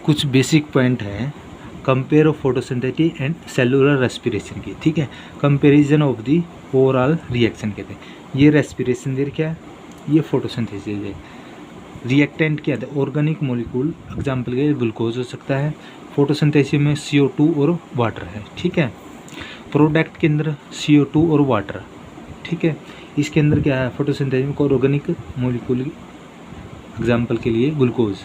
कुछ basic point हैं compare of photosynthesis and cellular respiration की, ठीक है। Comparison of the overall reaction कहते हैं। ये रेस्पिरेशन दे क्या है, ये फोटोसिंथेसिस है। रिएक्टेंट क्या है, ऑर्गेनिक मॉलिक्यूल, एग्जाम्पल के ग्लूकोज हो सकता है। फोटोसिंथेसिस में CO2 और वाटर है, ठीक है। प्रोडक्ट के अंदर CO2 और वाटर, ठीक है। इसके अंदर क्या है, फोटोसिंथेसिस में ऑर्गेनिक मॉलिक्यूल, एग्जाम्पल के लिए ग्लूकोज,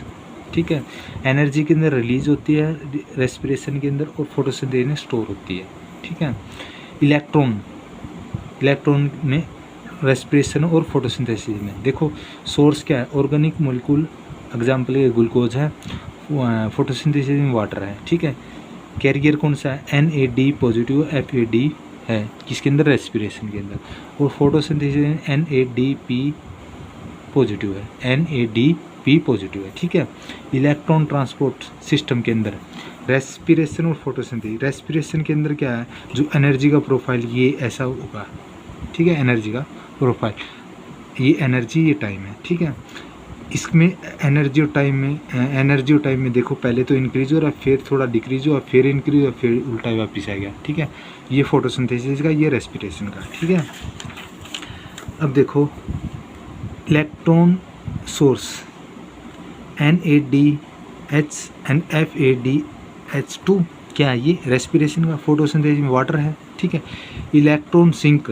ठीक है। एनर्जी के अंदर रिलीज होती है रेस्पिरेशन के अंदर और फोटोसिंथेसिस में स्टोर होती है, ठीक है। इलेक्ट्रॉन में रेस्पिरेशन और फोटोसिंथेसिस में देखो सोर्स क्या है, ऑर्गेनिक मॉलिक्यूल, एग्जाम्पल ये ग्लूकोज है, फोटोसिंथेसिस में वाटर है, ठीक है। कैरियर कौन सा है, NAD पॉजिटिव, FAD है किसके अंदर, रेस्पिरेशन के अंदर। और फोटोसिंथेसिस में NADP पॉजिटिव है, NADP पॉजिटिव है, ठीक है। इलेक्ट्रॉन ट्रांसपोर्ट सिस्टम के अंदर रेस्पिरेशन और फोटोसिंथेसिस। रेस्पिरेशन के अंदर क्या है, जो एनर्जी का प्रोफाइल ये ऐसा होगा, ठीक है। एनर्जी का प्रोफाइल, ये एनर्जी, ये टाइम है, ठीक है। इसमें एनर्जी और टाइम में देखो पहले तो इंक्रीज हो रहा है, फिर थोड़ा डिक्रीज हुआ, फिर इंक्रीज हुआ, फिर उल्टा वापस आ गया, ठीक है। ये फोटोसिंथेसिस का, ये रेस्पिरेशन का, ठीक है। अब देखो electron source NADH and FADH2 क्या है, ये रेस्पिरेशन का। फोटोसिंथेसिस में वाटर है, ठीक है। इलेक्ट्रॉन सिंक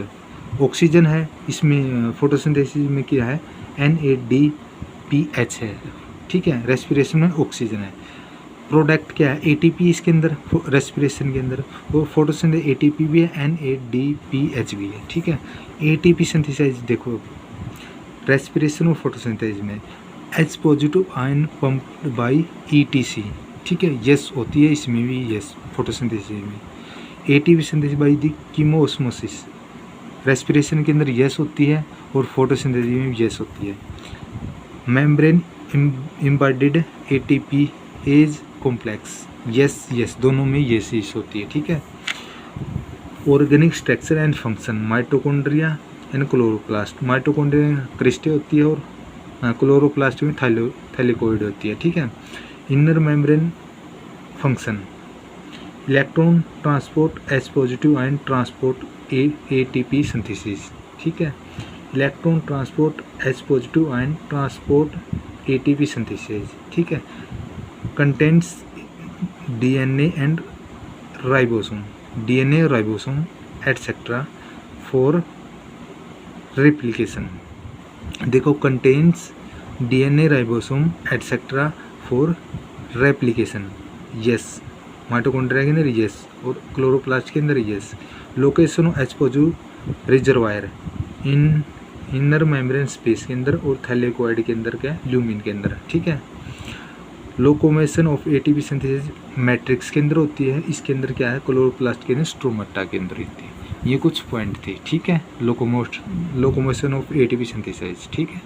ऑक्सीजन है, इसमें फोटोसिंथेसिस में क्या है, NADPH है, ठीक है। रेस्पिरेशन में ऑक्सीजन है। प्रोडक्ट क्या है, ATP इसके अंदर, रेस्पिरेशन के अंदर। वो फोटोसिंथेसिस ATP भी है, NADPH भी है, ठीक है। ATP सिंथेसाइज देखो रेस्पिरेशन और फोटोसिंथेसिस में H positive ion pumped by ETC, ठीक है। यस होती है इसमें भी, यस फोटोसिंथेसिस में। ATP synthesis by the chemiosmosis, respiration के अंदर यस होती है और फोटोसिंथेसिस में भी यस होती है। Membrane embedded ATP as complex, यस दोनों में यस होती है, ठीक है। Organic structure and function, mitochondria and chloroplast. Mitochondria cristae होती है और क्लोरोप्लास्ट में थैलेकोइड होती है, ठीक है। Inner membrane function, electron transport, H positive ion transport, ATP synthesis, ठीक है। Electron transport, H positive ion transport, ATP synthesis, ठीक है। Contents DNA and ribosome etcetera for replication. देखो contains DNA ribosome etcetera for replication, yes. Mitochondria के अंदर yes और chloroplast के अंदर yes. Location of H positive reservoir inner membrane space के अंदर और थैलेकोइड के अंदर क्या, ल्यूमिन के अंदर, ठीक है। Locomotion of ATP synthesis matrix के अंदर होती है, इसके अंदर क्या है, क्लोरोप्लास्ट के अंदर स्ट्रोमाटा के अंदर होती है। ये कुछ पॉइंट थे, ठीक है। लोकोमोशन ऑफ ATP सिंथेसाइज, ठीक है।